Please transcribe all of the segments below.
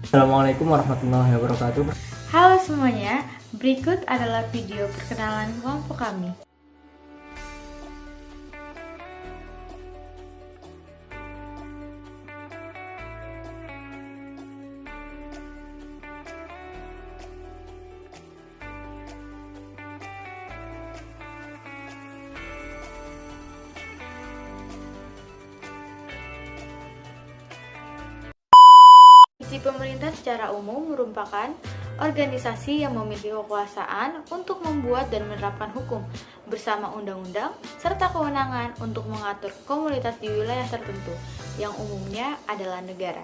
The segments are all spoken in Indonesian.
Assalamualaikum warahmatullahi wabarakatuh. Halo semuanya, berikut adalah video perkenalan kelompok kami. Visi pemerintah secara umum merupakan organisasi yang memiliki kekuasaan untuk membuat dan menerapkan hukum bersama undang-undang serta kewenangan untuk mengatur komunitas di wilayah tertentu yang umumnya adalah negara.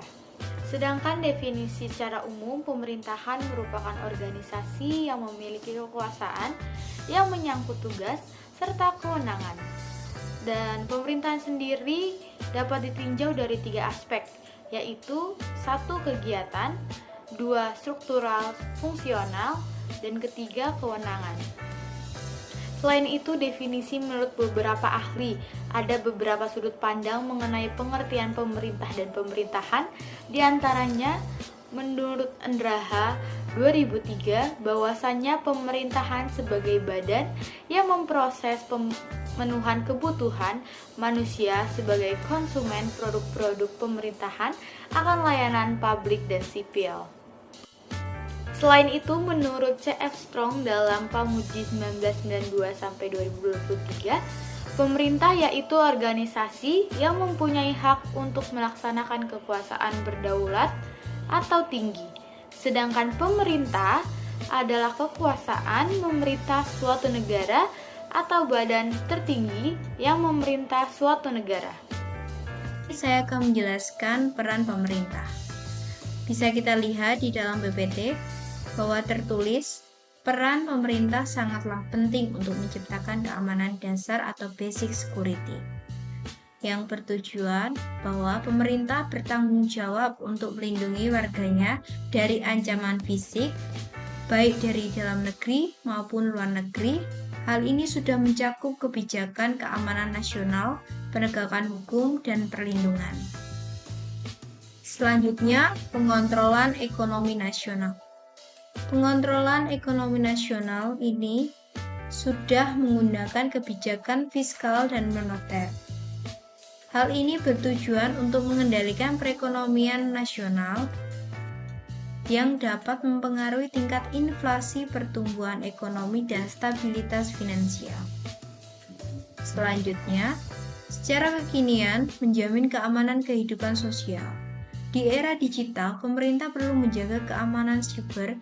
Sedangkan definisi secara umum pemerintahan merupakan organisasi yang memiliki kekuasaan yang menyangkut tugas serta kewenangan. Dan pemerintahan sendiri dapat ditinjau dari 3 aspek, yaitu 1. Kegiatan, 2. Struktural fungsional, dan ketiga kewenangan. Selain itu, definisi menurut beberapa ahli, ada beberapa sudut pandang mengenai pengertian pemerintah dan pemerintahan, diantaranya menurut Andraha 2003 bahwasannya pemerintahan sebagai badan yang memproses pemenuhan kebutuhan manusia sebagai konsumen produk-produk pemerintahan akan layanan publik dan sipil. Selain itu, menurut C.F. Strong dalam Pamuji 1992-2023, pemerintah yaitu organisasi yang mempunyai hak untuk melaksanakan kekuasaan berdaulat atau tinggi. Sedangkan pemerintah adalah kekuasaan memerintah suatu negara atau badan tertinggi yang memerintah suatu negara. Saya akan menjelaskan peran pemerintah. Bisa kita lihat di dalam PPT bahwa tertulis peran pemerintah sangatlah penting untuk menciptakan keamanan dasar atau basic security, yang bertujuan bahwa pemerintah bertanggung jawab untuk melindungi warganya dari ancaman fisik, baik dari dalam negeri maupun luar negeri. Hal ini sudah mencakup kebijakan keamanan nasional, penegakan hukum, dan perlindungan. Selanjutnya, pengontrolan ekonomi nasional. Pengontrolan ekonomi nasional ini sudah menggunakan kebijakan fiskal dan moneter. Hal ini bertujuan untuk mengendalikan perekonomian nasional yang dapat mempengaruhi tingkat inflasi, pertumbuhan ekonomi, dan stabilitas finansial. Selanjutnya, secara kekinian menjamin keamanan kehidupan sosial. Di era digital, pemerintah perlu menjaga keamanan siber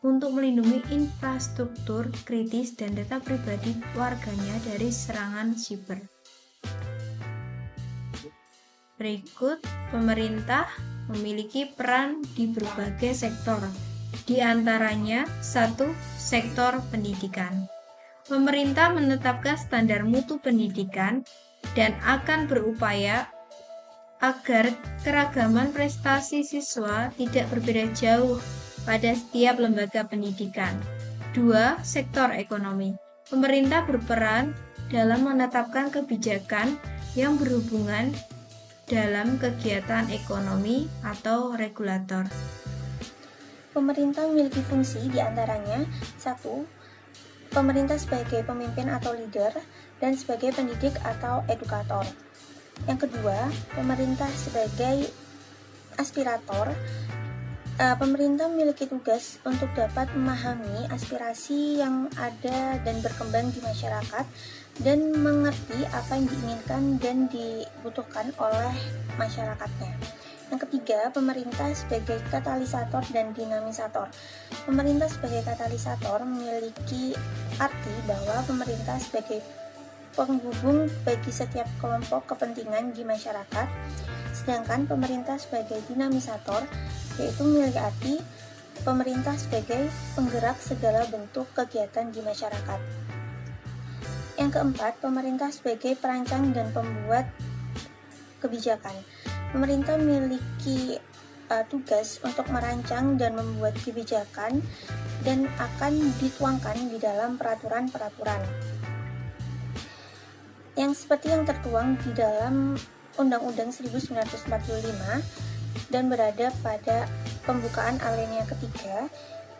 untuk melindungi infrastruktur kritis dan data pribadi warganya dari serangan siber. Berikut, pemerintah memiliki peran di berbagai sektor. Di antaranya, 1. Sektor pendidikan. Pemerintah menetapkan standar mutu pendidikan dan akan berupaya agar keragaman prestasi siswa tidak berbeda jauh pada setiap lembaga pendidikan. 2. Sektor ekonomi. Pemerintah berperan dalam menetapkan kebijakan yang berhubungan dalam kegiatan ekonomi atau regulator. Pemerintah memiliki fungsi diantaranya 1. Pemerintah sebagai pemimpin atau leader dan sebagai pendidik atau edukator. Yang kedua, pemerintah sebagai aspirator. Pemerintah memiliki tugas untuk dapat memahami aspirasi yang ada dan berkembang di masyarakat dan mengerti apa yang diinginkan dan dibutuhkan oleh masyarakatnya. Yang ketiga, pemerintah sebagai katalisator dan dinamisator. Pemerintah sebagai katalisator memiliki arti bahwa pemerintah sebagai penghubung bagi setiap kelompok kepentingan di masyarakat, sedangkan pemerintah sebagai dinamisator yaitu memiliki arti pemerintah sebagai penggerak segala bentuk kegiatan di masyarakat. Yang keempat, pemerintah sebagai perancang dan pembuat kebijakan. Pemerintah memiliki tugas untuk merancang dan membuat kebijakan dan akan dituangkan di dalam peraturan-peraturan yang seperti yang tertuang di dalam Undang-Undang 1945 dan berada pada pembukaan alinea ketiga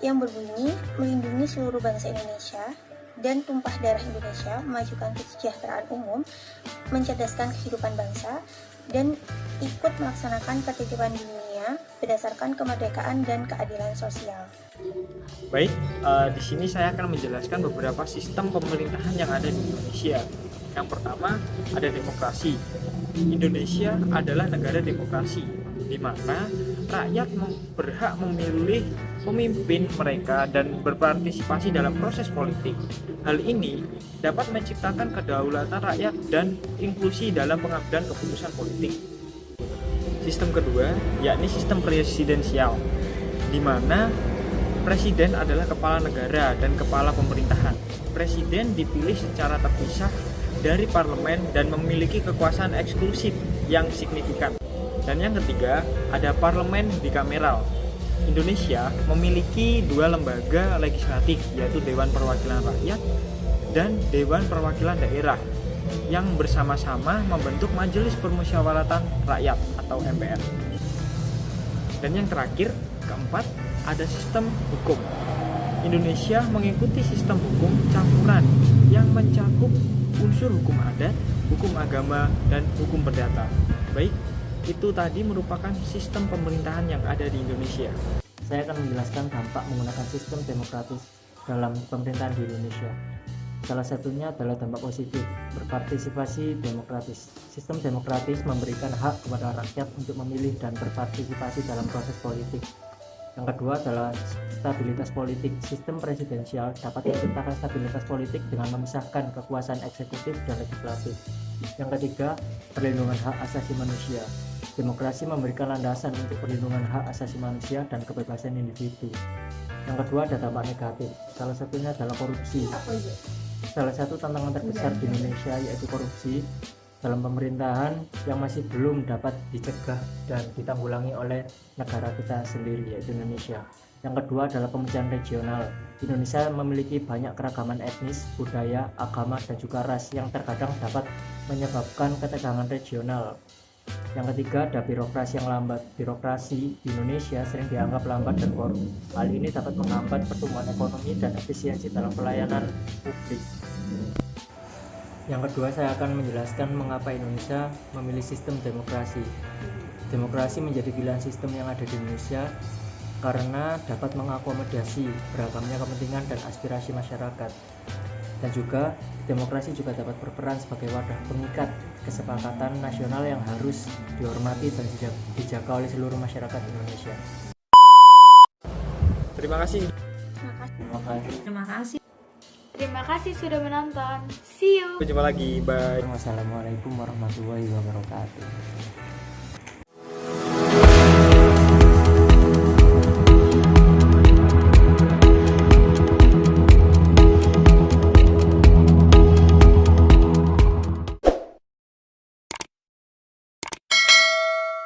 yang berbunyi melindungi seluruh bangsa Indonesia dan tumpah darah Indonesia, memajukan kesejahteraan umum, mencerdaskan kehidupan bangsa, dan ikut melaksanakan ketertiban dunia berdasarkan kemerdekaan dan keadilan sosial. Baik, di sini saya akan menjelaskan beberapa sistem pemerintahan yang ada di Indonesia. Yang pertama, ada demokrasi. Indonesia adalah negara demokrasi, di mana rakyat berhak memilih pemimpin mereka dan berpartisipasi dalam proses politik. Hal ini dapat menciptakan kedaulatan rakyat dan inklusi dalam pengambilan keputusan politik. Sistem kedua, yakni sistem presidensial, di mana presiden adalah kepala negara dan kepala pemerintahan. Presiden dipilih secara terpisah dari parlemen dan memiliki kekuasaan eksklusif yang signifikan. Dan yang ketiga, ada parlemen bikameral. Indonesia memiliki dua lembaga legislatif, yaitu Dewan Perwakilan Rakyat dan Dewan Perwakilan Daerah, yang bersama-sama membentuk Majelis Permusyawaratan Rakyat atau MPR. Dan yang terakhir, keempat, ada sistem hukum. Indonesia mengikuti sistem hukum campuran yang mencakup unsur hukum adat, hukum agama, dan hukum perdata. Baik, itu tadi merupakan sistem pemerintahan yang ada di Indonesia. Saya akan menjelaskan dampak menggunakan sistem demokratis dalam pemerintahan di Indonesia. Salah satunya adalah dampak positif, berpartisipasi demokratis. Sistem demokratis memberikan hak kepada rakyat untuk memilih dan berpartisipasi dalam proses politik. Yang kedua adalah stabilitas politik. Sistem presidensial dapat menciptakan stabilitas politik dengan memisahkan kekuasaan eksekutif dan legislatif. Yang ketiga, perlindungan hak asasi manusia. Demokrasi memberikan landasan untuk perlindungan hak asasi manusia dan kebebasan individu. Yang kedua ada dampak negatif, salah satunya adalah korupsi. Salah satu tantangan terbesar di Indonesia yaitu korupsi dalam pemerintahan yang masih belum dapat dicegah dan ditanggulangi oleh negara kita sendiri, yaitu Indonesia. Yang kedua adalah pemecahan regional. Indonesia memiliki banyak keragaman etnis, budaya, agama, dan juga ras yang terkadang dapat menyebabkan ketegangan regional. Yang ketiga ada birokrasi yang lambat. Birokrasi di Indonesia sering dianggap lambat dan korup. Hal ini dapat menghambat pertumbuhan ekonomi dan efisiensi dalam pelayanan publik. Yang kedua, saya akan menjelaskan mengapa Indonesia memilih sistem demokrasi. Demokrasi menjadi pilihan sistem yang ada di Indonesia karena dapat mengakomodasi beragamnya kepentingan dan aspirasi masyarakat. Dan juga demokrasi juga dapat berperan sebagai wadah pengikat kesepakatan nasional yang harus dihormati dan dijaga oleh seluruh masyarakat Indonesia. Terima kasih. Terima kasih. Terima kasih sudah menonton. See you. Sampai jumpa lagi. Bye. Wassalamualaikum warahmatullahi wabarakatuh.